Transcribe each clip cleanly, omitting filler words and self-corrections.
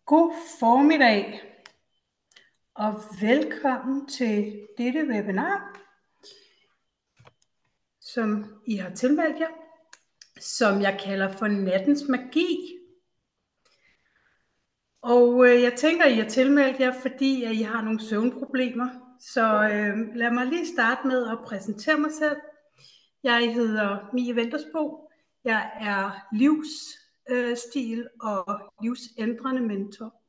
God formiddag og velkommen til dette webinar, som I har tilmeldt jer, som jeg kalder for Nattens Magi. Og jeg tænker, I har tilmeldt jer, fordi I har nogle søvnproblemer. Så lad mig lige starte med at præsentere mig selv. Jeg hedder Mie Ventersbo. Jeg er livsstil og livsændrende mentor.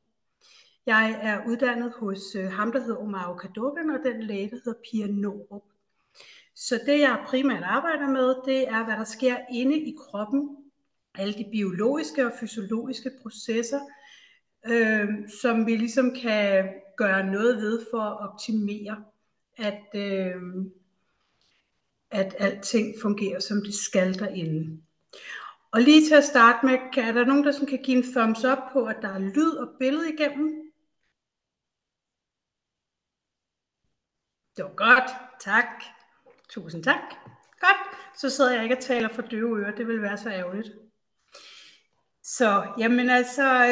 Jeg er uddannet hos ham, der hedder Omar Okadogan, og den læge, der hedder Pia Norup. Så det, jeg primært arbejder med, det er, hvad der sker inde i kroppen. Alle de biologiske og fysiologiske processer, som vi ligesom kan gøre noget ved for at optimere, at alting fungerer, som det skal derinde. Og lige til at starte med, er der nogen, der sådan kan give en thumbs up på, at der er lyd og billede igennem? Det var godt. Tak. Tusind tak. Godt. Så sidder jeg ikke og taler for døve ører. Det vil være så ærgerligt. Så, jamen altså,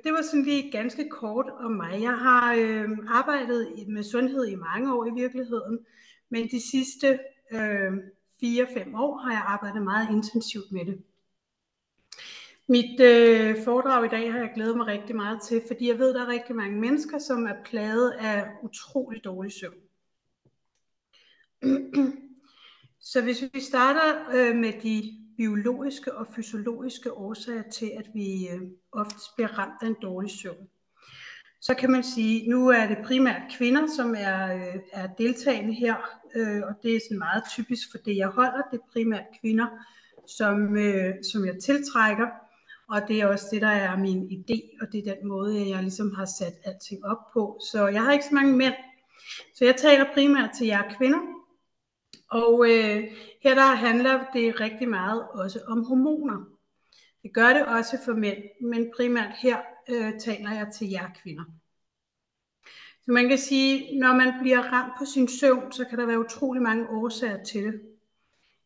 det var sådan lige ganske kort om mig. Jeg har arbejdet med sundhed i mange år i virkeligheden, men de sidste 4-5 år har jeg arbejdet meget intensivt med det. Mit foredrag i dag har jeg glædet mig rigtig meget til, fordi jeg ved, at der er rigtig mange mennesker, som er plaget af utrolig dårlig søvn. Så hvis vi starter med de biologiske og fysiologiske årsager til, at vi oftest bliver ramt af en dårlig søvn, så kan man sige, nu er det primært kvinder, som er deltagende her, og det er sådan meget typisk for det, jeg holder. Det er primært kvinder, som jeg tiltrækker, og det er også det, der er min idé, og det er den måde, jeg ligesom har sat alting op på. Så jeg har ikke så mange mænd, så jeg taler primært til jer kvinder. Og her der handler det rigtig meget også om hormoner. Det gør det også for mænd, men primært her taler jeg til jer kvinder. Så man kan sige, når man bliver ramt på sin søvn, så kan der være utrolig mange årsager til det.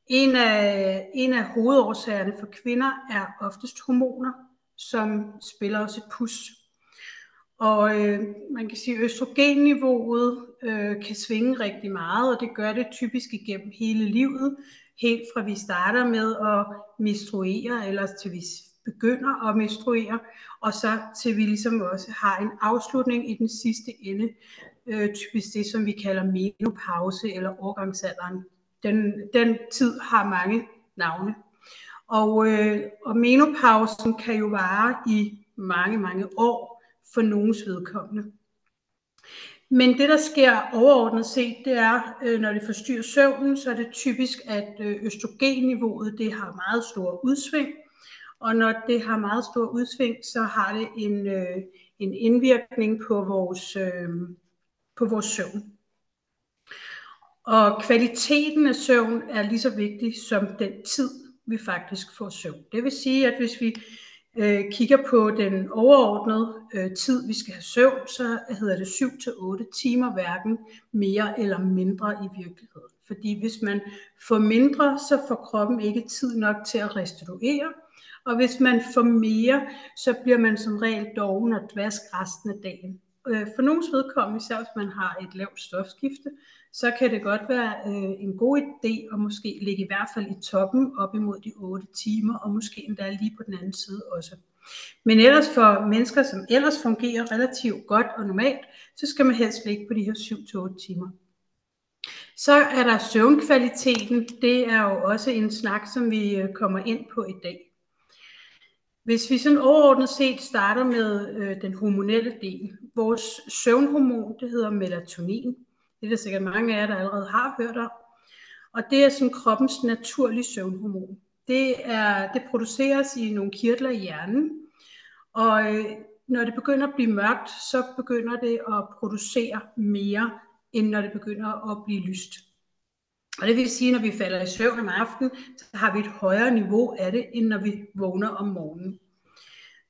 En af hovedårsagerne for kvinder er oftest hormoner, som spiller også et pus. Og man kan sige, at østrogenniveauet kan svinge rigtig meget, og det gør det typisk igennem hele livet. Helt fra vi starter med at menstruere, eller til vi begynder at menstruere, og så til vi ligesom også har en afslutning i den sidste ende. Typisk det, som vi kalder menopause eller overgangsalderen. Den tid har mange navne. Og menopausen kan jo vare i mange, mange år for nogens vedkommende. Men det, der sker overordnet set, det er, når det forstyrrer søvnen, så er det typisk, at østrogenniveauet det har meget store udsving. Og når det har meget store udsving, så har det en indvirkning på vores søvn. Og kvaliteten af søvn er lige så vigtig som den tid, vi faktisk får søvn. Det vil sige, at hvis vi kigger på den overordnede tid, vi skal have søvn, så hedder det 7-8 timer, hverken mere eller mindre i virkeligheden. Fordi hvis man får mindre, så får kroppen ikke tid nok til at restituere. Og hvis man får mere, så bliver man som regel doven og dvask resten af dagen. For nogens vedkommende, især hvis man har et lavt stofskifte, så kan det godt være en god idé at måske ligge i hvert fald i toppen op imod de 8 timer, og måske endda lige på den anden side også. Men ellers for mennesker, som ellers fungerer relativt godt og normalt, så skal man helst ligge på de her 7-8 timer. Så er der søvnkvaliteten. Det er jo også en snak, som vi kommer ind på i dag. Hvis vi sådan overordnet set starter med den hormonelle del. Vores søvnhormon, det hedder melatonin. Det er der sikkert mange af jer, der allerede har hørt om. Og det er sådan kroppens naturlige søvnhormon. Det produceres i nogle kirtler i hjernen. Og når det begynder at blive mørkt, så begynder det at producere mere, end når det begynder at blive lyst. Og det vil sige, at når vi falder i søvn om aftenen, så har vi et højere niveau af det, end når vi vågner om morgenen.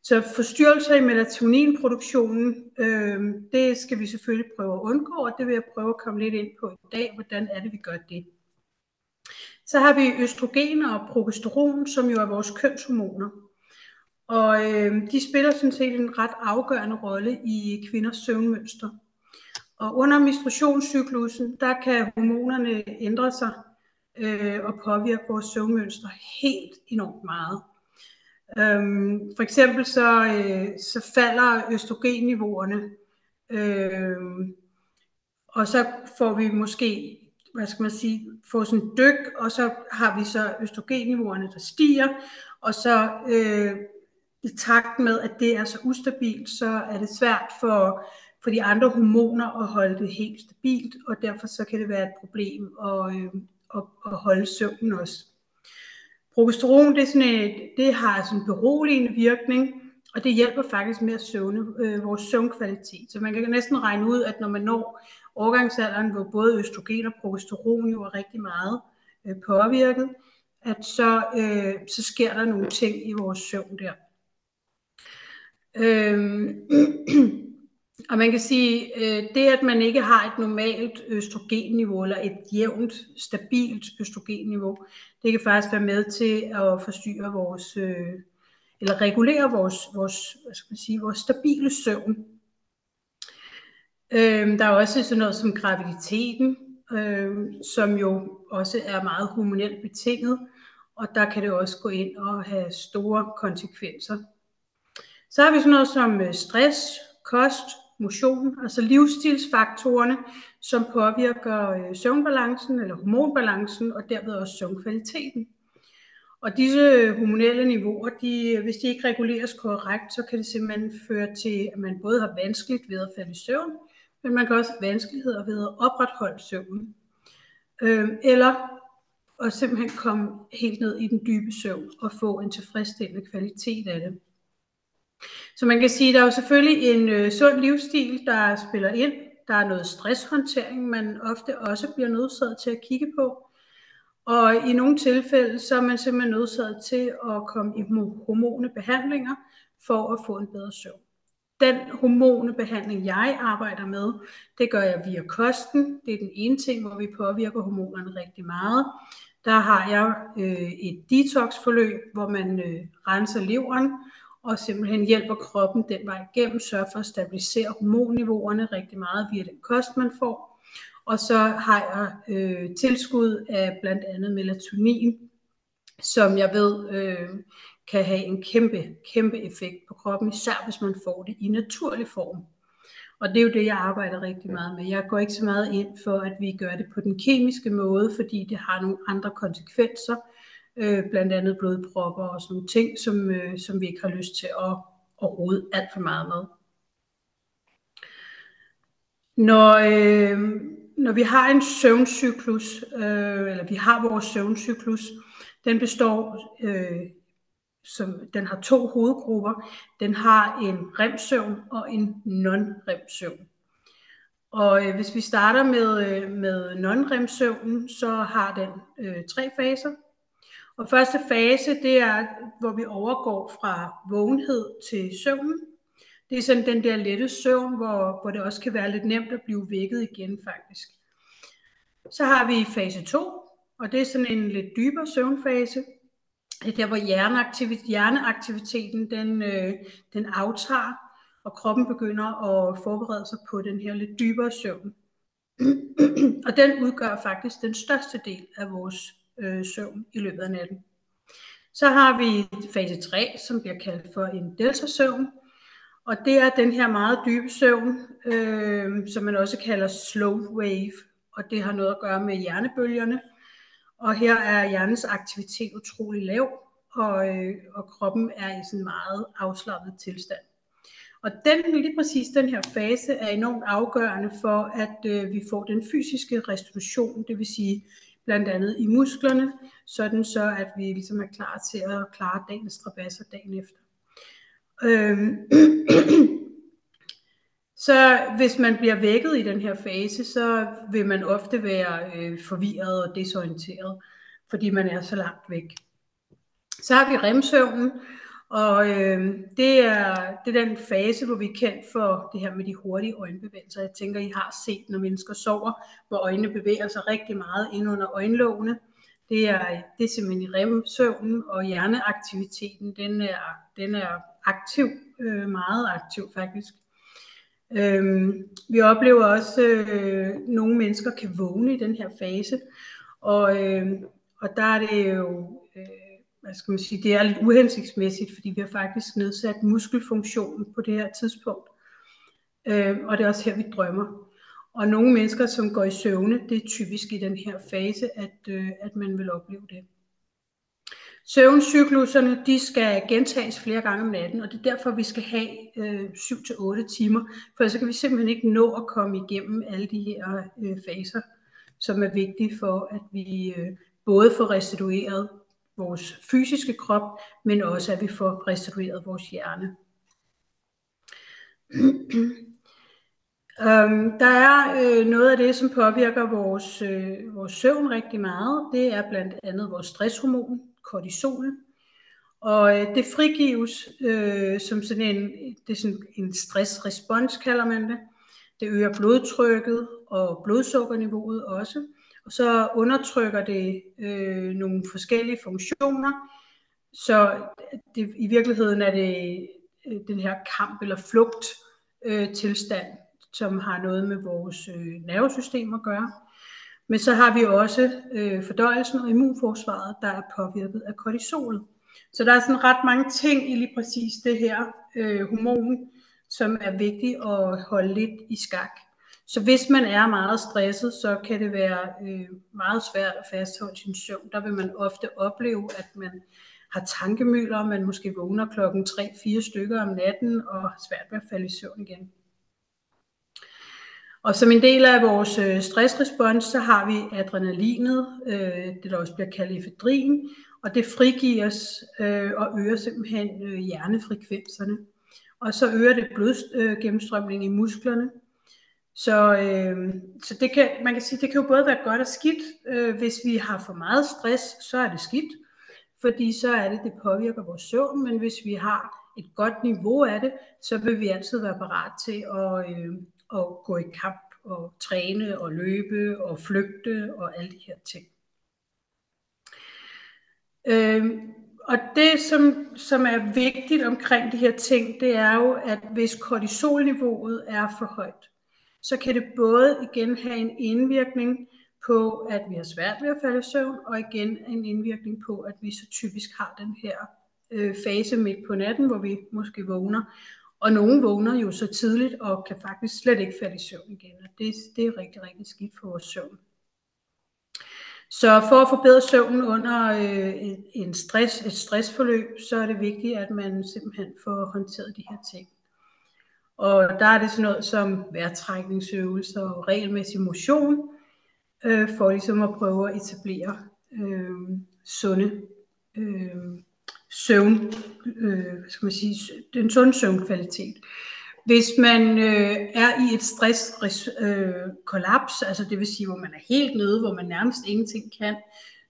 Så forstyrrelser i melatoninproduktionen, det skal vi selvfølgelig prøve at undgå, og det vil jeg prøve at komme lidt ind på i dag, hvordan er det, vi gør det. Så har vi østrogen og progesteron, som jo er vores kønshormoner. Og de spiller sådan set en ret afgørende rolle i kvinders søvnmønster. Og under menstruationscyklusen, der kan hormonerne ændre sig og påvirke vores søvnmønster helt enormt meget. For eksempel så falder østrogenniveauerne, og så får vi måske, får sådan en dyk, og så har vi så østrogenniveauerne, der stiger, og så i takt med, at det er så ustabilt, så er det svært for de andre hormoner at holde det helt stabilt, og derfor så kan det være et problem at holde søvnen også. Progesteron, det har sådan en beroligende virkning, og det hjælper faktisk med at vores søvnkvalitet. Så man kan næsten regne ud, at når man når overgangsalderen, hvor både østrogen og progesteron jo er rigtig meget påvirket, at så sker der nogle ting i vores søvn der. Og man kan sige, det at man ikke har et normalt østrogenniveau, eller et jævnt, stabilt østrogenniveau, det kan faktisk være med til at forstyrre eller regulere vores stabile søvn. Der er også sådan noget som graviditeten, som jo også er meget hormonelt betinget, og der kan det også gå ind og have store konsekvenser. Så har vi sådan noget som stress, kost, motion, altså livsstilsfaktorerne, som påvirker søvnbalancen eller hormonbalancen, og derved også søvnkvaliteten. Og disse hormonelle niveauer, hvis de ikke reguleres korrekt, så kan det simpelthen føre til, at man både har vanskeligt ved at falde i søvn, men man kan også have vanskeligheder ved at opretholde søvnen. Eller at simpelthen komme helt ned i den dybe søvn og få en tilfredsstillende kvalitet af det. Så man kan sige, at der er jo selvfølgelig en sund livsstil, der spiller ind. Der er noget stresshåndtering, man ofte også bliver nødsaget til at kigge på. Og i nogle tilfælde, så er man simpelthen nødsaget til at komme i hormonebehandlinger for at få en bedre søvn. Den hormonebehandling, jeg arbejder med, det gør jeg via kosten. Det er den ene ting, hvor vi påvirker hormonerne rigtig meget. Der har jeg et detox-forløb, hvor man renser leveren og simpelthen hjælper kroppen den vej igennem, sørger for at stabilisere hormonniveauerne rigtig meget via den kost, man får. Og så har jeg tilskud af blandt andet melatonin, som jeg ved kan have en kæmpe effekt på kroppen, især hvis man får det i naturlig form. Og det er jo det, jeg arbejder rigtig meget med. Jeg går ikke så meget ind for, at vi gør det på den kemiske måde, fordi det har nogle andre konsekvenser, blandt andet blodpropper og sådan nogle ting, som vi ikke har lyst til at rode alt for meget med. Når vi har en søvncyklus, eller vi har vores søvncyklus, den består, den har 2 hovedgrupper. Den har en REM-søvn og en non-REM-søvn. Og hvis vi starter med non-REM-søvnen, så har den 3 faser. Og første fase, det er, hvor vi overgår fra vågenhed til søvnen. Det er sådan den der lette søvn, hvor det også kan være lidt nemt at blive vækket igen faktisk. Så har vi fase 2, og det er sådan en lidt dybere søvnfase. Det er der, hvor hjerneaktiviteten den aftager, og kroppen begynder at forberede sig på den her lidt dybere søvn. Og den udgør faktisk den største del af vores søvn i løbet af natten. Så har vi fase 3, som bliver kaldt for en delta-søvn. Og det er den her meget dybe søvn, som man også kalder slow wave. Og det har noget at gøre med hjernebølgerne. Og her er hjernens aktivitet utrolig lav, og kroppen er i sådan en meget afslappet tilstand. Og lige præcis den her fase er enormt afgørende for, at vi får den fysiske restitution, det vil sige blandt andet i musklerne, sådan så at vi ligesom er klar til at klare dagens strabasser dagen efter. Så hvis man bliver vækket i den her fase, så vil man ofte være forvirret og desorienteret, fordi man er så langt væk. Så har vi REM-søvnen, og det er den fase, hvor vi er kendt for det her med de hurtige øjenbevægelser. Jeg tænker, I har set, når mennesker sover, hvor øjnene bevæger sig rigtig meget ind under øjenlågene. Det er simpelthen i REM-søvnen, og hjerneaktiviteten, den er aktiv, meget aktiv faktisk. Vi oplever også, nogle mennesker kan vågne i den her fase, og der er det jo, hvad skal man sige, det er lidt uhensigtsmæssigt, fordi vi har faktisk nedsat muskelfunktionen på det her tidspunkt, og det er også her, vi drømmer. Og nogle mennesker, som går i søvne, det er typisk i den her fase, at man vil opleve det. Søvncykluserne, de skal gentages flere gange om natten, og det er derfor, vi skal have 7-8 timer, for så kan vi simpelthen ikke nå at komme igennem alle de her faser, som er vigtige for, at vi både får restitueret vores fysiske krop, men også at vi får restitueret vores hjerne. Der er noget af det, som påvirker vores søvn rigtig meget. Det er blandt andet vores stresshormon, kortisol. Og det frigives som sådan en stressrespons, kalder man det. Det øger blodtrykket og blodsukkerniveauet også. Og så undertrykker det nogle forskellige funktioner. Så i virkeligheden er det den her kamp- eller flugt-tilstand, som har noget med vores nervesystem at gøre. Men så har vi også fordøjelsen og immunforsvaret, der er påvirket af kortisolet. Så der er sådan ret mange ting i lige præcis det her hormon, som er vigtigt at holde lidt i skak. Så hvis man er meget stresset, så kan det være meget svært at fastholde sin søvn. Der vil man ofte opleve, at man har tankemylder, man måske vågner klokken 3-4 stykker om natten og har svært ved at falde i søvn igen. Og som en del af vores stressrespons, så har vi adrenalinet, det der også bliver kaldt efedrin, og det frigives og øger simpelthen hjernefrekvenserne. Og så øger det blodgennemstrømning i musklerne. Så det kan, man kan sige, det kan jo både være godt og skidt. Hvis vi har for meget stress, så er det skidt, fordi så er det påvirker vores søvn, men hvis vi har et godt niveau af det, så vil vi altid være parat til at gå i kamp og træne og løbe og flygte og alle de her ting. Og det, som er vigtigt omkring de her ting, det er jo, at hvis kortisolniveauet er for højt, så kan det både igen have en indvirkning på, at vi har svært ved at falde i søvn, og igen en indvirkning på, at vi så typisk har den her fase midt på natten, hvor vi måske vågner. Og nogle vågner jo så tidligt og kan faktisk slet ikke falde i søvn igen, og det er rigtig, rigtig skidt for vores søvn. Så for at forbedre søvnen under et stressforløb, så er det vigtigt, at man simpelthen får håndteret de her ting. Og der er det sådan noget som vejrtrækningsøvelser og regelmæssig motion, for ligesom at prøve at etablere sunde søvn, den sunde søvnkvalitet. Hvis man er i et stresskollaps, altså det vil sige, hvor man er helt nede, hvor man nærmest ingenting kan,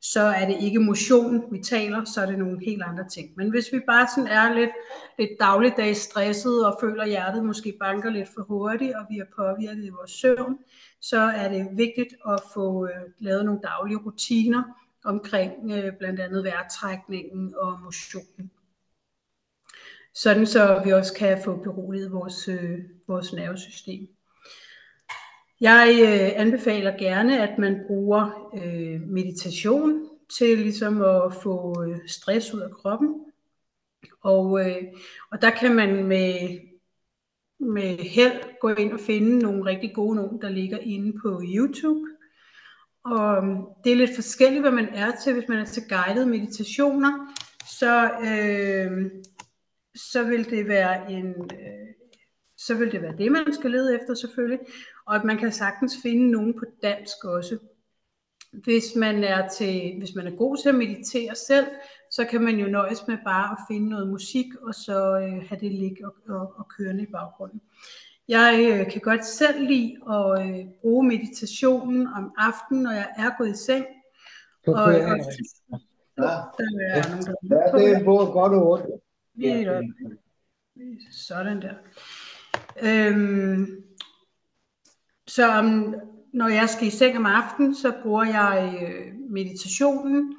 så er det ikke motion, vi taler, så er det nogle helt andre ting. Men hvis vi bare sådan er lidt dagligdags stresset og føler, at hjertet måske banker lidt for hurtigt, og vi er påvirket i vores søvn, så er det vigtigt at få lavet nogle daglige rutiner omkring blandt andet vejrtrækningen og motionen. Sådan så vi også kan få beroliget vores nervesystem. Jeg anbefaler gerne, at man bruger meditation til ligesom at få stress ud af kroppen. Og der kan man med held gå ind og finde nogle rigtig gode nogen, der ligger inde på YouTube. Og det er lidt forskelligt, hvad man er til. Hvis man er til guidede meditationer, så vil det være det, man skal lede efter selvfølgelig. Og at man kan sagtens finde nogen på dansk også. Hvis man er god til at meditere selv, så kan man jo nøjes med bare at finde noget musik, og så have det ligge og kørende i baggrunden. Jeg kan godt selv lide at bruge meditationen om aftenen, når jeg er gået i seng. Det er både godt og ondt. Sådan der. når jeg skal i seng om aftenen, så bruger jeg meditationen,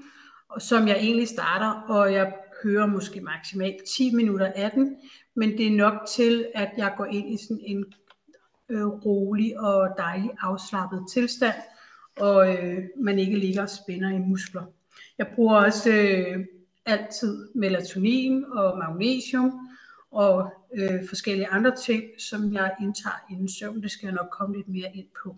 som jeg egentlig starter, og jeg hører måske maksimalt 10 minutter af den, men det er nok til, at jeg går ind i sådan en rolig og dejlig afslappet tilstand, og man ikke ligger og spænder i muskler. Jeg bruger også altid melatonin og magnesium og forskellige andre ting, som jeg indtager inden søvn. Det skal jeg nok komme lidt mere ind på.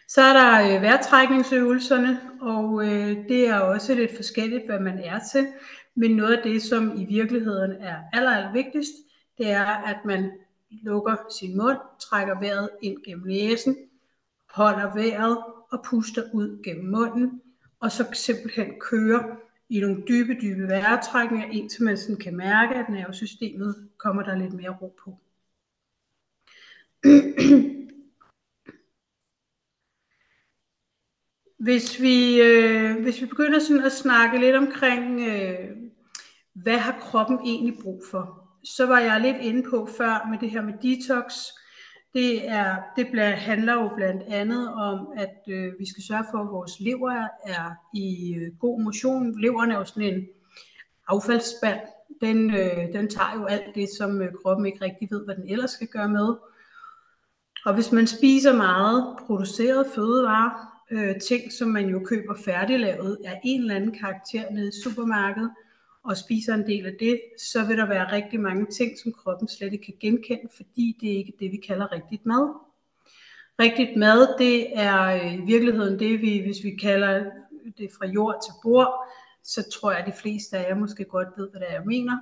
Så er der vejrtrækningsøvelserne, og det er også lidt forskelligt, hvad man er til. Men noget af det, som i virkeligheden er aller vigtigst, det er, at man lukker sin mund, trækker vejret ind gennem næsen, holder vejret og puster ud gennem munden, og så simpelthen kører i nogle dybe vejrtrækninger, indtil man sådan kan mærke, at nervesystemet kommer der lidt mere ro på. Hvis vi begynder sådan at snakke lidt omkring, hvad har kroppen egentlig brug for, så var jeg lidt inde på før med det her med detox. Det handler jo blandt andet om, at vi skal sørge for, at vores lever er i god motion. Leveren er jo sådan en affaldsspand. Den tager jo alt det, som kroppen ikke rigtig ved, hvad den ellers skal gøre med. Og hvis man spiser meget produceret fødevarer, ting, som man jo køber færdiglavet af en eller anden karakter nede i supermarkedet, og spiser en del af det, så vil der være rigtig mange ting, som kroppen slet ikke kan genkende, fordi det er ikke det, vi kalder rigtigt mad. Rigtigt mad, det er i virkeligheden det, hvis vi kalder det fra jord til bord, så tror jeg, at de fleste af jer måske godt ved, hvad det er, jeg mener.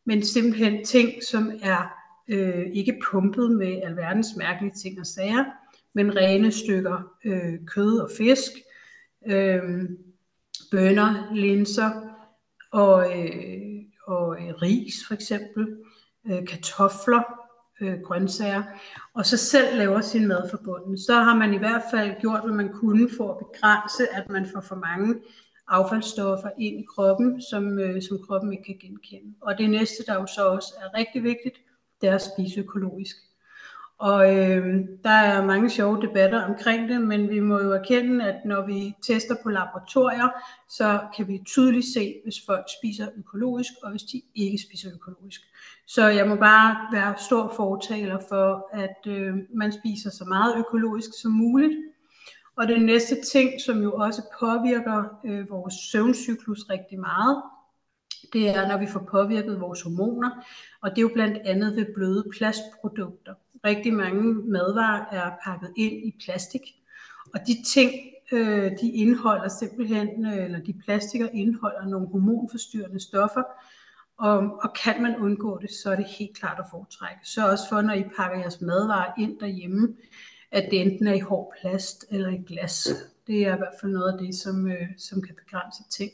Men simpelthen ting, som er ikke pumpet med alverdens mærkelige ting og sager, men rene stykker kød og fisk, bønner, linser og ris for eksempel, kartofler, grøntsager, og så selv laver sin mad fra bunden. Så har man i hvert fald gjort, hvad man kunne for at begrænse, at man får for mange affaldsstoffer ind i kroppen, som kroppen ikke kan genkende. Og det næste, der jo så også er rigtig vigtigt, det er at spise økologisk. Og der er mange sjove debatter omkring det, men vi må jo erkende, at når vi tester på laboratorier, så kan vi tydeligt se, hvis folk spiser økologisk, og hvis de ikke spiser økologisk. Så jeg må bare være stor fortaler for, at man spiser så meget økologisk som muligt. Og den næste ting, som jo også påvirker vores søvncyklus rigtig meget, det er, når vi får påvirket vores hormoner, og det er jo blandt andet ved bløde plastprodukter. Rigtig mange madvarer er pakket ind i plastik, og de ting, de indeholder simpelthen, eller de plastikker indeholder nogle hormonforstyrrende stoffer, og kan man undgå det, så er det helt klart at foretrække. Så også for, når I pakker jeres madvarer ind derhjemme, at det enten er i hård plast eller i glas. Det er i hvert fald noget af det, som kan begrænse ting.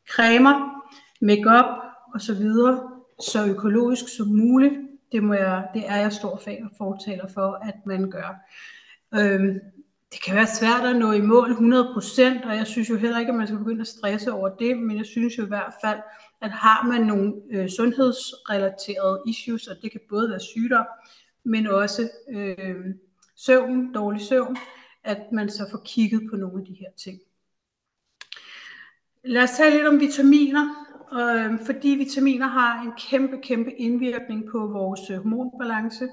Cremer, makeup og så videre, så økologisk som muligt, det er jeg stor fortaler for, at man gør. Det kan være svært at nå i mål 100%, og jeg synes jo heller ikke, at man skal begynde at stresse over det, men jeg synes jo i hvert fald, at har man nogle sundhedsrelaterede issues, og det kan både være sygdom, men også dårlig søvn, at man så får kigget på nogle af de her ting. Lad os tale lidt om vitaminer, fordi vitaminer har en kæmpe indvirkning på vores hormonbalance.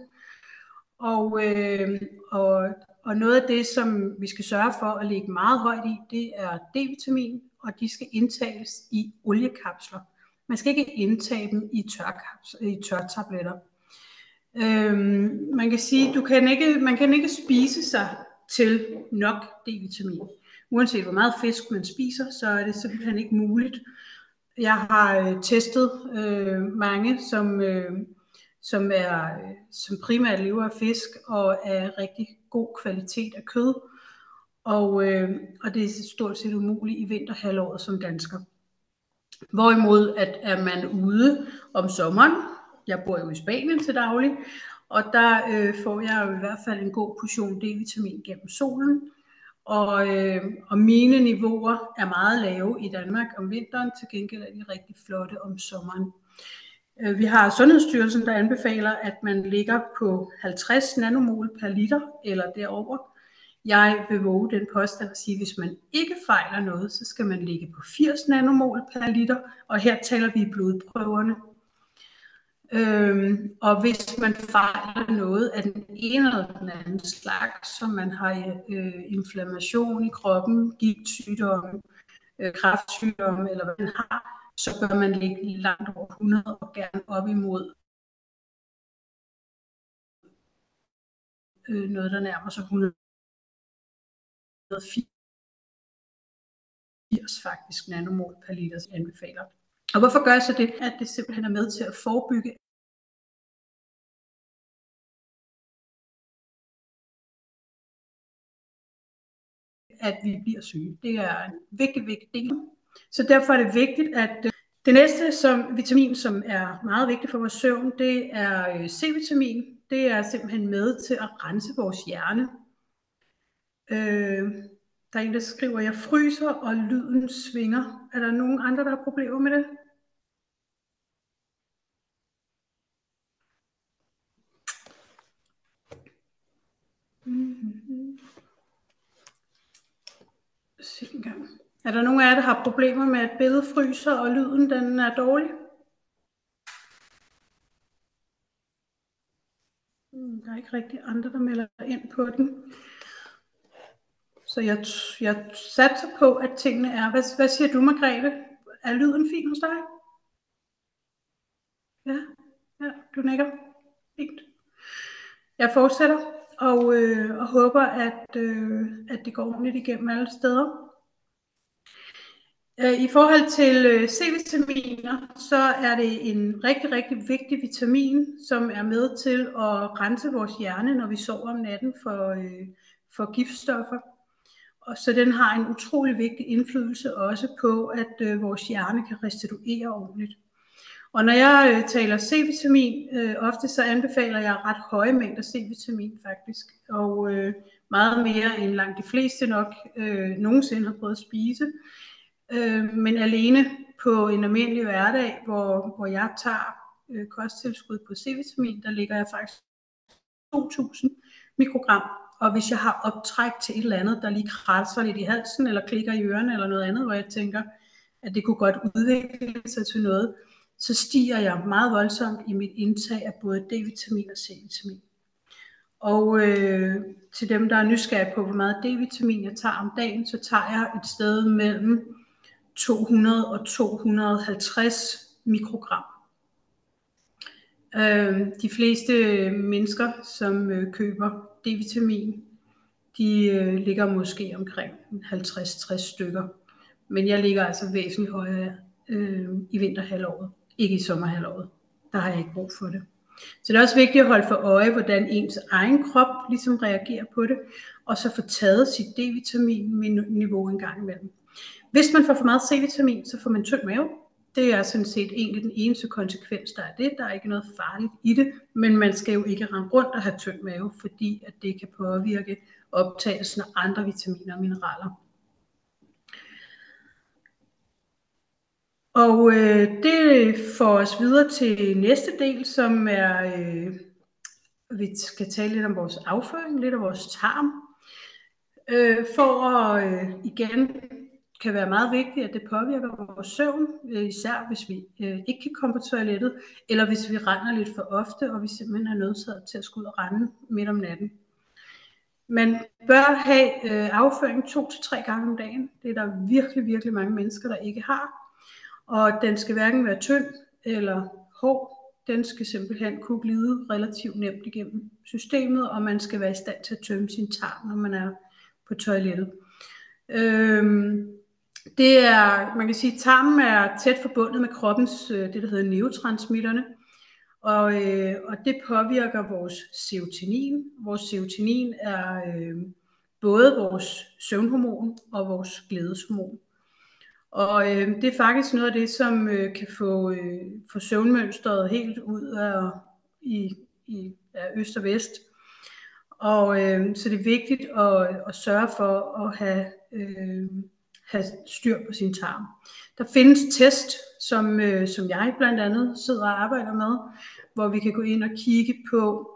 Og noget af det, som vi skal sørge for at lægge meget højt i, det er D-vitamin, og de skal indtages i oliekapsler. Man skal ikke indtage dem i tørtabletter. Man kan sige, man kan ikke spise sig til nok D-vitamin. Uanset hvor meget fisk man spiser, så er det simpelthen ikke muligt. Jeg har testet mange, som primært lever af fisk og af rigtig god kvalitet af kød. Og det er stort set umuligt i vinterhalvåret som dansker. Hvorimod at er man ude om sommeren, jeg bor jo i Spanien til daglig, og der får jeg jo i hvert fald en god portion D-vitamin gennem solen. Og mine niveauer er meget lave i Danmark om vinteren, til gengæld er de rigtig flotte om sommeren. Vi har Sundhedsstyrelsen, der anbefaler, at man ligger på 50 nanomol per liter eller derover Jeg vil våge den påstand at sige, at hvis man ikke fejler noget, så skal man ligge på 80 nanomol per liter, og her taler vi blodprøverne. Og hvis man fejler noget af den ene eller den anden slags, som man har inflammation i kroppen, gigtsygdomme, kræftsygdomme eller hvad man har, så bør man ligge langt over 100 og gerne op imod noget, der nærmer sig 180 faktisk nanomol per liter anbefaler. Og hvorfor gør jeg så det? At det simpelthen er med til at forebygge at vi bliver syge. Det er en vigtig del. Så derfor er det vigtigt, at det næste vitamin, som er meget vigtigt for vores søvn, det er C-vitamin. Det er simpelthen med til at rense vores hjerne. Der er en, der skriver, jeg fryser, og lyden svinger. Er der nogen andre, der har problemer med det? Er der nogen af jer, der har problemer med, at billedet fryser, og lyden den er dårlig? Der er ikke rigtig andre, der melder ind på den. Så jeg satser på, at tingene er. Hvad siger du, Margrethe? Er lyden fin hos dig? Ja, du nikker. Fint. Jeg fortsætter og håber, at det går ordentligt igennem alle steder. I forhold til C-vitaminer, så er det en rigtig, rigtig vigtig vitamin, som er med til at rense vores hjerne, når vi sover om natten for giftstoffer. Og så den har en utrolig vigtig indflydelse også på, at vores hjerne kan restituere ordentligt. Og når jeg taler C-vitamin, ofte så anbefaler jeg ret høje mængder C-vitamin faktisk. Og meget mere end langt de fleste nok nogensinde har prøvet at spise. Men alene på en almindelig hverdag, hvor jeg tager kosttilskud på C-vitamin, der ligger jeg faktisk 2.000 mikrogram. Og hvis jeg har optræk til et eller andet, der lige kratser lidt i halsen, eller klikker i ørerne, eller noget andet, hvor jeg tænker, at det kunne godt udvikle sig til noget, så stiger jeg meget voldsomt i mit indtag af både D-vitamin og C-vitamin. Og til dem, der er nysgerrige på, hvor meget D-vitamin jeg tager om dagen, så tager jeg et sted mellem 200 og 250 mikrogram. De fleste mennesker, som køber D-vitamin, de ligger måske omkring 50-60 stykker. Men jeg ligger altså væsentligt højere i vinterhalvåret, ikke i sommerhalvåret. Der har jeg ikke brug for det. Så det er også vigtigt at holde for øje, hvordan ens egen krop ligesom reagerer på det, og så få taget sit D-vitamin-niveau en gang imellem. Hvis man får for meget C-vitamin, så får man tynd mave. Det er sådan set egentlig den eneste konsekvens, der er det. Der er ikke noget farligt i det, men man skal jo ikke rende rundt og have tynd mave, fordi at det kan påvirke optagelsen af andre vitaminer og mineraler. Og det får os videre til næste del, som er, vi skal tale lidt om vores afføring, lidt om vores tarm. For at igen kan være meget vigtigt, at det påvirker vores søvn, især hvis vi ikke kan komme på toilettet, eller hvis vi render lidt for ofte, og vi simpelthen er nødsaget til at skulle ud og rende midt om natten. Man bør have afføring 2 til 3 gange om dagen. Det er der virkelig, virkelig mange mennesker, der ikke har. Og den skal hverken være tynd eller hård. Den skal simpelthen kunne glide relativt nemt igennem systemet, og man skal være i stand til at tømme sin tarm, når man er på toilettet. Det er, man kan sige, at tarmen er tæt forbundet med kroppens, det der hedder neurotransmitterne, og det påvirker vores serotonin. Vores serotonin er både vores søvnhormon og vores glædeshormon. Og det er faktisk noget af det, som kan få søvnmønstret helt ud af øst og vest. Og så det er vigtigt at sørge for at have styr på sin tarm. Der findes test, som jeg blandt andet sidder og arbejder med, hvor vi kan gå ind og kigge på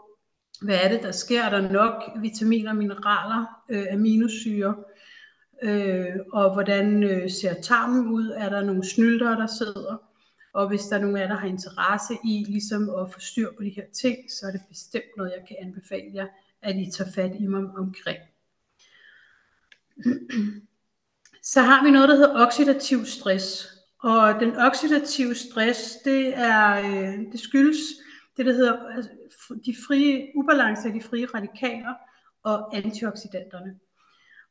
Hvad er det, der sker? Er der nok vitaminer, mineraler, aminosyrer? Og hvordan ser tarmen ud? Er der nogle snyltere, der sidder? Og hvis der er nogen af jer, der har interesse i ligesom at få styr på de her ting, så er det bestemt noget, jeg kan anbefale jer, at I tager fat i mig omkring. Så har vi noget, der hedder oxidativ stress. Og den oxidative stress, det skyldes det, der hedder de frie ubalancer, de frie radikaler og antioxidanterne.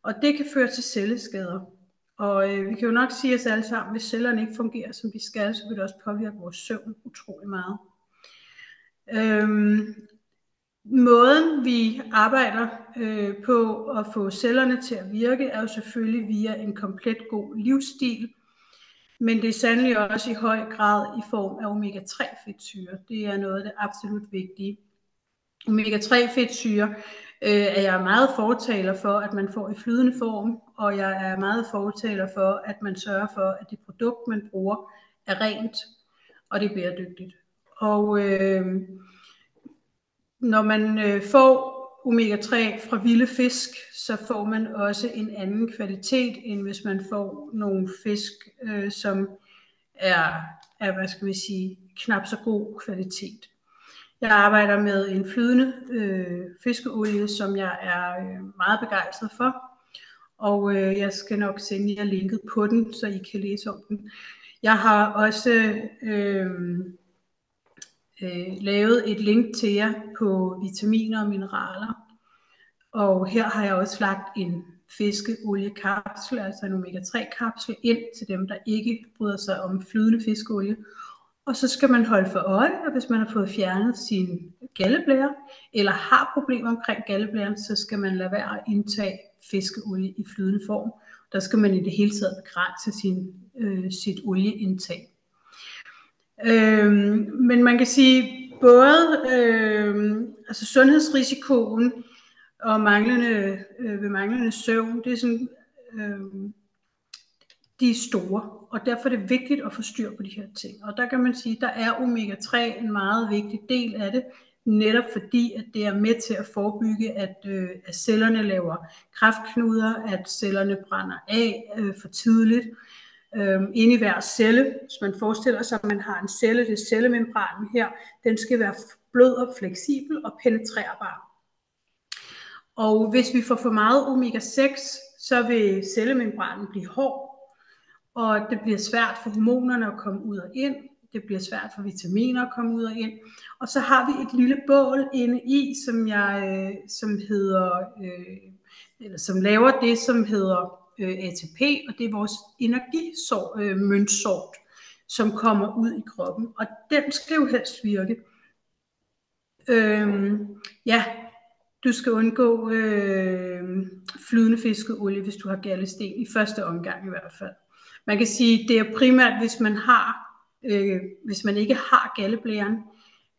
Og det kan føre til celleskader. Og vi kan jo nok sige os alle sammen, hvis cellerne ikke fungerer, som de skal, så vil det også påvirke vores søvn utrolig meget. Måden vi arbejder på at få cellerne til at virke, er jo selvfølgelig via en komplet god livsstil. Men det er sandelig også i høj grad i form af omega-3 fedtsyre. Det er noget af det absolut vigtige. Omega-3 fedtsyre er jeg meget fortaler for, at man får i flydende form, og jeg er meget fortaler for, at man sørger for, at det produkt, man bruger, er rent, og det er bæredygtigt. Og når man får omega-3 fra vilde fisk, så får man også en anden kvalitet, end hvis man får nogle fisk, som er hvad skal vi sige, knap så god kvalitet. Jeg arbejder med en flydende fiskeolie, som jeg er meget begejstret for, og jeg skal nok sende jer linket på den, så I kan læse om den. Jeg har også lavet et link til jer på vitaminer og mineraler, og her har jeg også lagt en fiskeoliekapsel, altså en omega-3 kapsel, ind til dem, der ikke bryder sig om flydende fiskeolie. Og så skal man holde for øje, at hvis man har fået fjernet sin galdeblære, eller har problemer omkring galdeblæren, så skal man lade være at indtage fiskeolie i flydende form. Der skal man i det hele taget begrænse sit olieindtag. Men man kan sige, både altså sundhedsrisikoen og manglende søvn, det er sådan, de er store, og derfor er det vigtigt at få styr på de her ting. Og der kan man sige, der er omega-3 en meget vigtig del af det, netop fordi, at det er med til at forebygge, at cellerne laver kræftknuder, at cellerne brænder af for tidligt. Inde i hver celle, hvis man forestiller sig, at man har en celle, det er cellemembranen her, den skal være blød og fleksibel og penetrerbar. Og hvis vi får for meget omega-6, så vil cellemembranen blive hård, og det bliver svært for hormonerne at komme ud og ind. Det bliver svært for vitaminer at komme ud og ind. Og så har vi et lille bål inde i, som laver det, som hedder ATP, og det er vores energimøntsort, som kommer ud i kroppen. Og den skal jo helst virke. Du skal undgå flydende fiskeolie, hvis du har galdesten, i første omgang i hvert fald. Man kan sige, det er primært, hvis man ikke har galdeblæren,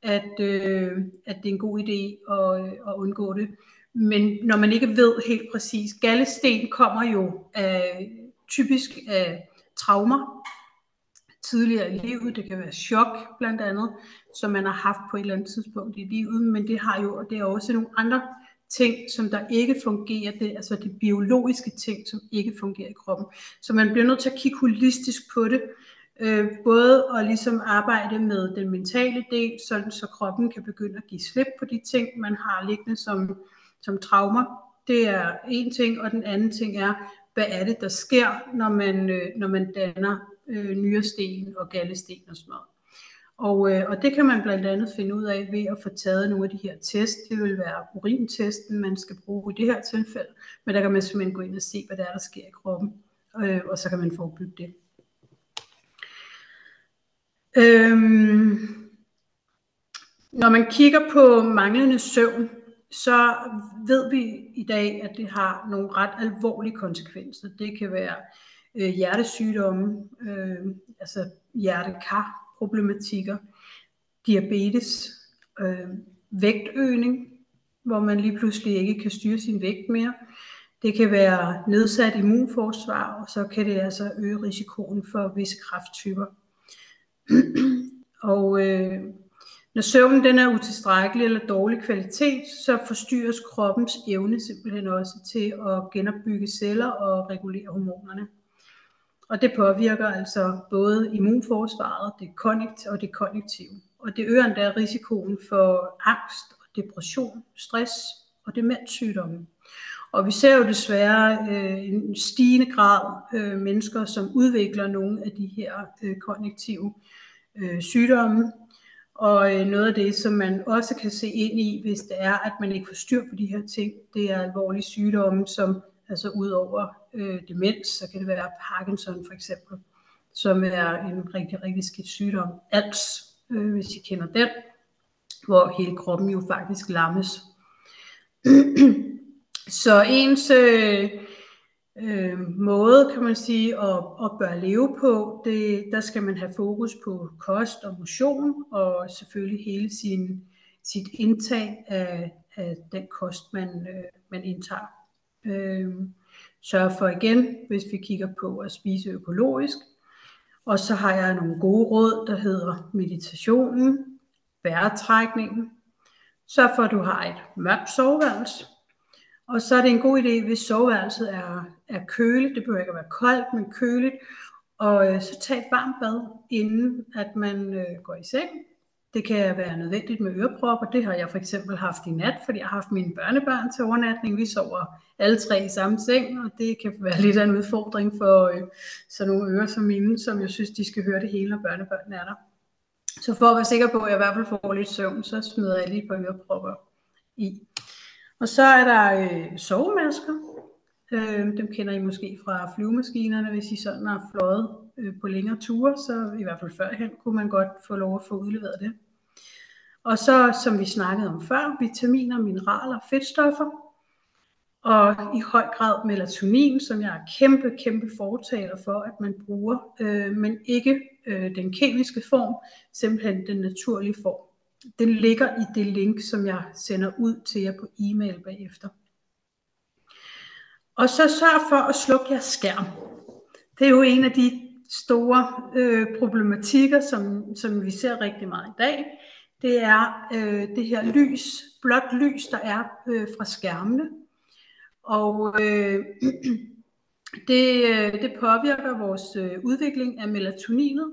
at det er en god idé at undgå det. Men når man ikke ved helt præcis, galdesten kommer jo typisk af traumer tidligere i livet. Det kan være chok blandt andet, som man har haft på et eller andet tidspunkt i livet, men det er også nogle andre ting, som der ikke fungerer, altså de biologiske ting, som ikke fungerer i kroppen. Så man bliver nødt til at kigge holistisk på det, både at ligesom arbejde med den mentale del, sådan så kroppen kan begynde at give slip på de ting, man har liggende som traumer. Det er en ting, og den anden ting er, hvad er det, der sker, når man danner nyresten og galdesten og sådan noget. Og det kan man blandt andet finde ud af ved at få taget nogle af de her test. Det vil være urintesten, man skal bruge i det her tilfælde, men der kan man simpelthen gå ind og se, hvad der sker i kroppen, og så kan man forebygge det. Når man kigger på manglende søvn, så ved vi i dag, at det har nogle ret alvorlige konsekvenser. Det kan være hjertesygdomme, altså hjertekar-problematikker, diabetes, vægtøgning, hvor man lige pludselig ikke kan styre sin vægt mere. Det kan være nedsat immunforsvar, og så kan det altså øge risikoen for visse kræfttyper. Og Når søvnen den er utilstrækkelig eller dårlig kvalitet, så forstyrres kroppens evne simpelthen også til at genopbygge celler og regulere hormonerne. Og det påvirker altså både immunforsvaret og det kognitive. Og det øger endda risikoen for angst og depression, stress og demenssygdomme. Og vi ser jo desværre en stigende grad mennesker, som udvikler nogle af de her kognitive sygdomme. Og noget af det, som man også kan se ind i, hvis det er, at man ikke får styr på de her ting, det er alvorlige sygdomme, som altså ud over demens, så kan det være Parkinson for eksempel, som er en rigtig, rigtig skidt sygdom. ALS, hvis I kender den, hvor hele kroppen jo faktisk lammes. Så ens måde, kan man sige, at bør leve på, der skal man have fokus på kost og motion, og selvfølgelig hele sit indtag af den kost, man indtager. Sørg for igen, hvis vi kigger på at spise økologisk. Og så har jeg nogle gode råd, der hedder meditationen, vejrtrækningen. Sørg for, at du har et mørkt soveværelse. Og så er det en god idé, hvis soveværelset er køligt, det behøver ikke at være koldt, men køligt, og så tag et varmt bad, inden at man går i seng. Det kan være nødvendigt med ørepropper, det har jeg for eksempel haft i nat, fordi jeg har haft mine børnebørn til overnatning. Vi sover alle tre i samme seng, og det kan være lidt af en udfordring for sådan nogle ører som mine, som jeg synes, de skal høre det hele, når børnebørnene er der. Så for at være sikker på, at jeg i hvert fald får lidt søvn, så smider jeg lige et par ørepropper i. Og så er der sovemasker. Dem kender I måske fra flyvemaskinerne, hvis I sådan har fløjet på længere ture, så i hvert fald førhen kunne man godt få lov at få udleveret det. Og så, som vi snakkede om før, vitaminer, mineraler, fedtstoffer, og i høj grad melatonin, som jeg er kæmpe fortaler for, at man bruger, men ikke den kemiske form, simpelthen den naturlige form. Den ligger i det link, som jeg sender ud til jer på e-mail bagefter. Og så sørg for at slukke jeres skærm. Det er jo en af de store problematikker, som vi ser rigtig meget i dag. Det er det her blåt lys, der er fra skærmene. Og det påvirker vores udvikling af melatoninet.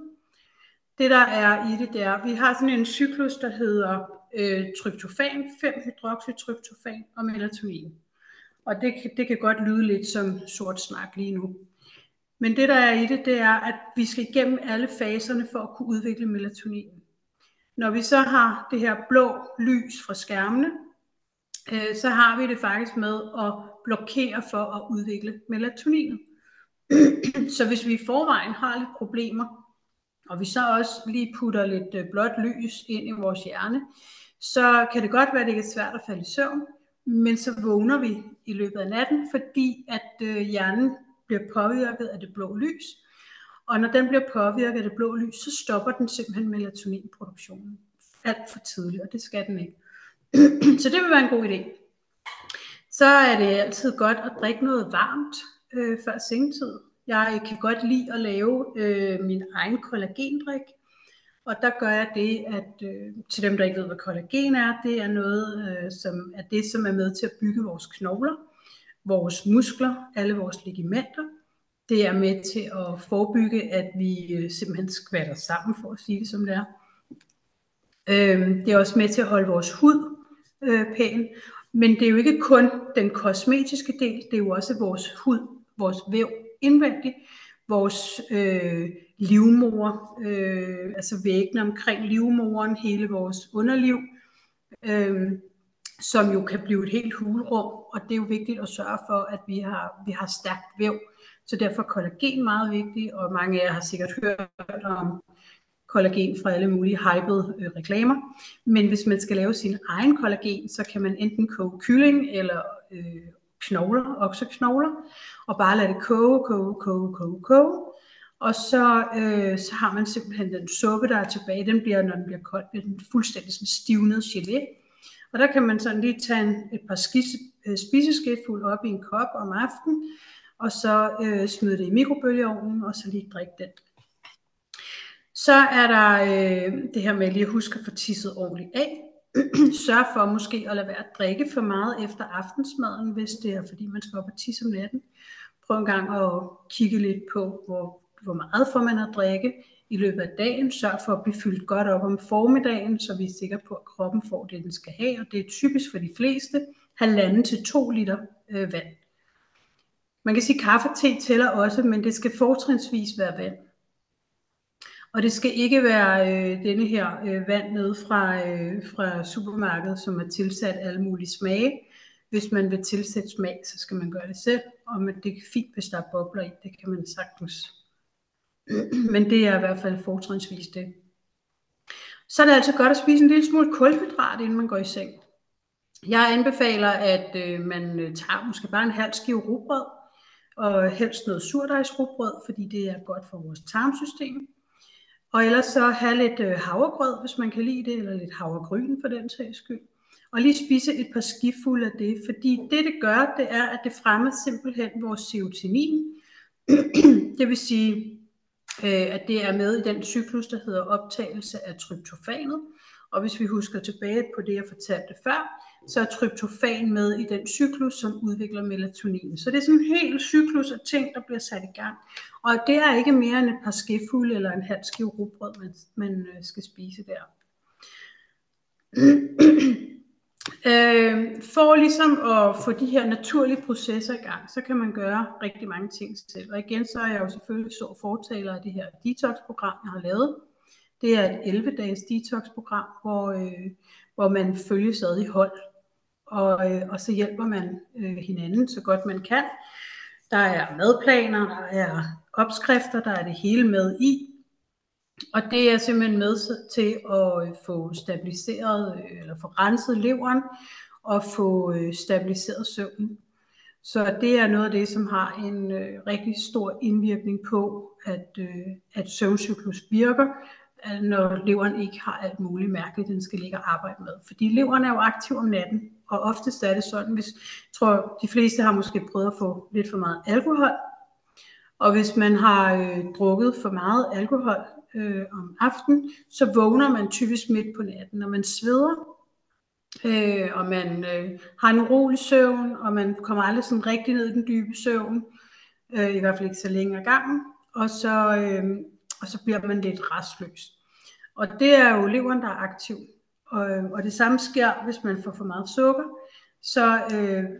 Det der er i det, det er, at vi har sådan en cyklus, der hedder tryptofan, 5-hydroxytryptofan og melatonin. Og det kan godt lyde lidt som sort snak lige nu. Men det der er i det, det er, at vi skal igennem alle faserne for at kunne udvikle melatonin. Når vi så har det her blå lys fra skærmene, så har vi det faktisk med at blokere for at udvikle melatoninet. Så hvis vi i forvejen har lidt problemer, og vi så også lige putter lidt blåt lys ind i vores hjerne, så kan det godt være, at det er svært at falde i søvn, men så vågner vi i løbet af natten, fordi at hjernen bliver påvirket af det blå lys. Og når den bliver påvirket af det blå lys, så stopper den simpelthen melatoninproduktionen alt for tidligt, og det skal den ikke. Så det vil være en god idé. Så er det altid godt at drikke noget varmt før sengetid. Jeg kan godt lide at lave min egen kollagendrik, og der gør jeg det, at til dem, der ikke ved, hvad kollagen er, det er noget, som er det, som er med til at bygge vores knogler, vores muskler, alle vores ligamenter. Det er med til at forebygge, at vi simpelthen skvatter sammen, for at sige det som det er. Det er også med til at holde vores hud pæn, men det er jo ikke kun den kosmetiske del, det er jo også vores hud, vores væv indvendigt, vores livmoder, altså væggene omkring livmoderen, hele vores underliv, som jo kan blive et helt hulrum, og det er jo vigtigt at sørge for, at vi har stærkt væv, så derfor er kollagen meget vigtigt, og mange af jer har sikkert hørt om kollagen fra alle mulige hypede reklamer, men hvis man skal lave sin egen kollagen, så kan man enten koge kylling eller knogler, okseknogler, og bare lade det koge, og så har man simpelthen den suppe, der er tilbage, når den bliver kold, bliver den fuldstændig sådan stivnet gelé, og der kan man sådan lige tage et par spiseskefulde op i en kop om aftenen, og så smide det i mikrobølgeovnen, og så lige drikke den. Så er der det her med lige at huske at få tisset ordentligt af. Sørg for måske at lade være at drikke for meget efter aftensmaden, hvis det er fordi man skal op og tisse om natten. Prøv en gang at kigge lidt på, hvor meget får man at drikke i løbet af dagen. Sørg for at blive fyldt godt op om formiddagen, så vi er sikre på, at kroppen får det, den skal have. Og det er typisk for de fleste 1,5 til 2 liter vand. Man kan sige, at kaffe og te tæller også, men det skal fortrinsvis være vand. Og det skal ikke være denne her vand nede fra supermarkedet, som er tilsat alle mulige smage. Hvis man vil tilsætte smag, så skal man gøre det selv. Og det er fint, hvis der er bobler i. Det kan man sagtens. Men det er i hvert fald fortrinsvis det. Så er det altså godt at spise en lille smule kulhydrat, inden man går i seng. Jeg anbefaler, at man tager måske bare en halv skive rugbrød, og helst noget surdejsrugbrød, fordi det er godt for vores tarmsystem. Og ellers så have lidt havregrød, hvis man kan lide det, eller lidt havregryn for den sags skyld. Og lige spise et par skifulde af det, fordi det gør, det er, at det fremmer simpelthen vores serotonin. Det vil sige, at det er med i den cyklus, der hedder optagelse af tryptofanet. Og hvis vi husker tilbage på det, jeg fortalte før, så er tryptofan med i den cyklus, som udvikler melatonin. Så det er sådan en hel cyklus af ting, der bliver sat i gang. Og det er ikke mere end et par skefulde eller en halv skive rugbrød, man skal spise der. For ligesom at få de her naturlige processer i gang, så kan man gøre rigtig mange ting selv. Og igen, så er jeg jo selvfølgelig så fortaler af det her detox-program, jeg har lavet. Det er et 11-dages detox-program, hvor man følges ad i hold, og så hjælper man hinanden så godt man kan. Der er madplaner, der er opskrifter, der er det hele med i. Og det er simpelthen med til at få stabiliseret, eller få renset leveren, og få stabiliseret søvnen. Så det er noget af det, som har en rigtig stor indvirkning på, at søvncyklus virker, når leveren ikke har alt muligt mærkeligt, den skal ligge og arbejde med. Fordi leveren er jo aktiv om natten, og oftest er det sådan, jeg tror de fleste har måske prøvet at få lidt for meget alkohol, og hvis man har drukket for meget alkohol om aftenen, så vågner man typisk midt på natten, når man sveder, og man har en urolig søvn, og man kommer aldrig sådan rigtig ned i den dybe søvn, i hvert fald ikke så længe ad gangen, og så bliver man lidt rastløs. Og det er jo leveren, der er aktiv. Og det samme sker, hvis man får for meget sukker. Så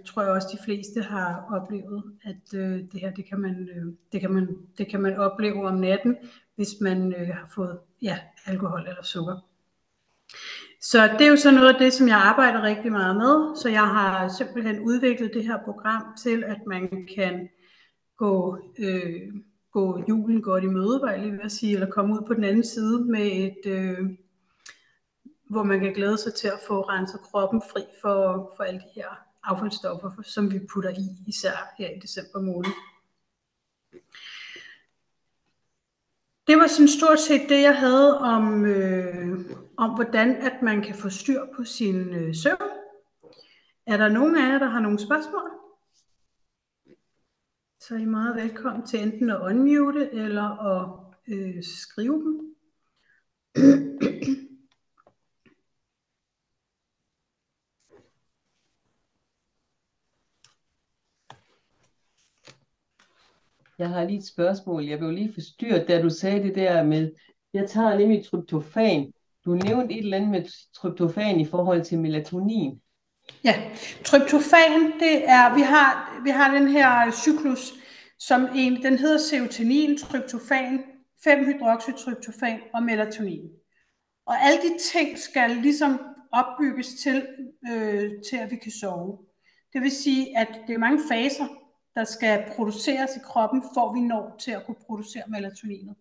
tror jeg også, de fleste har oplevet, at det her, det kan man opleve om natten, hvis man har fået alkohol eller sukker. Så det er jo så noget af det, som jeg arbejder rigtig meget med. Så jeg har simpelthen udviklet det her program til, at man kan gå julen godt i møde, var jeg lige ved at sige, eller komme ud på den anden side med et, hvor man kan glæde sig til at få renset kroppen fri for alle de her affaldsstoffer, som vi putter i, især her i december måned. Det var sådan stort set det, jeg havde om hvordan at man kan få styr på sin søvn. Er der nogen af jer, der har nogle spørgsmål? Så er I meget velkommen til enten at unmute eller at skrive dem. Jeg har lige et spørgsmål. Jeg blev lige forstyrret, da du sagde det der med, jeg tager nemlig tryptofan. Du nævnte et eller andet med tryptofan i forhold til melatonin. Ja, tryptofan, det er, vi har den her cyklus, den hedder serotonin, tryptofan, 5-hydroxytryptofan og melatonin. Og alle de ting skal ligesom opbygges til at vi kan sove. Det vil sige, at det er mange faser, der skal produceres i kroppen, for vi når til at kunne producere melatoninet.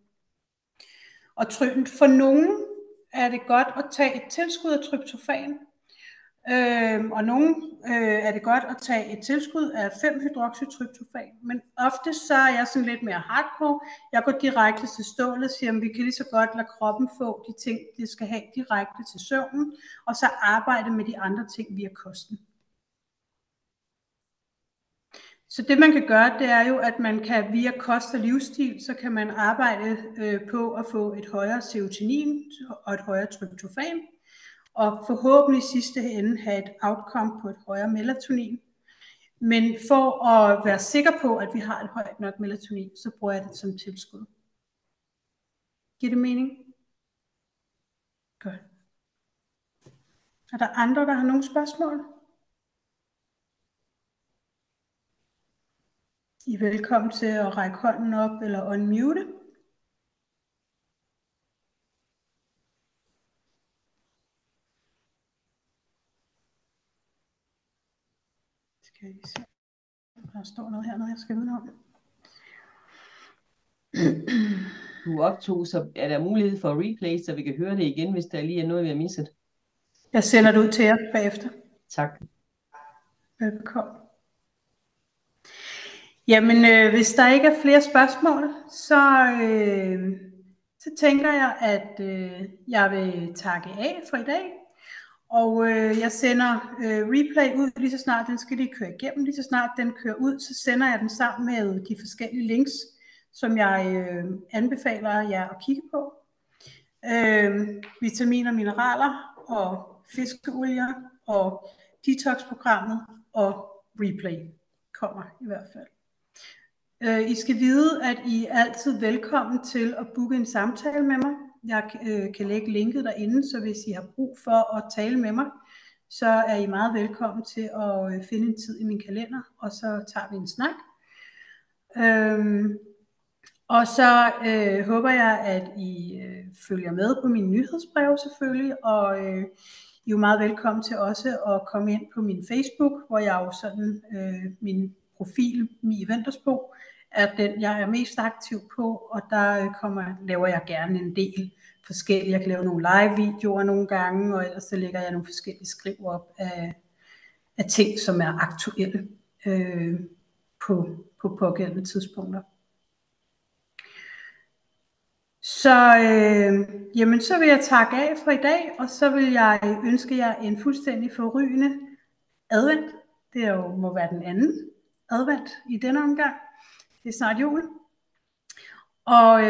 Og for nogen er det godt at tage et tilskud af tryptofan, og nogen er det godt at tage et tilskud af 5-hydroxytryptofan, men ofte så er jeg sådan lidt mere hardcore. Jeg går direkte til stålet og siger, at vi kan lige så godt lade kroppen få de ting, det skal have direkte til søvnen, og så arbejde med de andre ting via kosten. Så det man kan gøre, det er jo, at man kan via kost og livsstil, så kan man arbejde på at få et højere serotonin og et højere tryptofan, og forhåbentlig i sidste ende have et outcome på et højere melatonin. Men for at være sikker på, at vi har et højt nok melatonin, så bruger jeg det som tilskud. Giver det mening? Godt. Er der andre, der har nogle spørgsmål? I er velkommen til at række hånden op eller unmute. Skal jeg lige se. Der står noget hernede, jeg skal vide om. Du optog, så er der mulighed for replay, så vi kan høre det igen, hvis der lige er noget, vi har misset. Jeg sender det ud til jer bagefter. Tak. Velbekomme. Jamen, hvis der ikke er flere spørgsmål, så tænker jeg, at jeg vil takke af for i dag. Og jeg sender replay ud lige så snart den skal lige køre igennem. Lige så snart den kører ud, så sender jeg den sammen med de forskellige links, som jeg anbefaler jer at kigge på. Vitaminer, mineraler og fiskeolier og detox-programmet og replay kommer i hvert fald. I skal vide, at I er altid velkommen til at booke en samtale med mig. Jeg kan lægge linket derinde, så hvis I har brug for at tale med mig, så er I meget velkommen til at finde en tid i min kalender, og så tager vi en snak. Og så håber jeg, at I følger med på mine nyhedsbreve selvfølgelig, og I er jo meget velkommen til også at komme ind på min Facebook, hvor jeg jo sådan, min profil, Mi Eventersbo, er den, jeg er mest aktiv på, og der laver jeg gerne en del forskellige. Jeg kan lave nogle live-videoer nogle gange, og ellers så lægger jeg nogle forskellige skriv op af ting, som er aktuelle på pågældende tidspunkter. Så, jamen, så vil jeg takke af for i dag, og så vil jeg ønske jer en fuldstændig forrygende advent. Det må være den anden advent i denne omgang. Det er snart jul. Og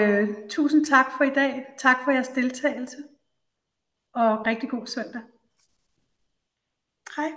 tusind tak for i dag. Tak for jeres deltagelse. Og rigtig god søndag. Hej.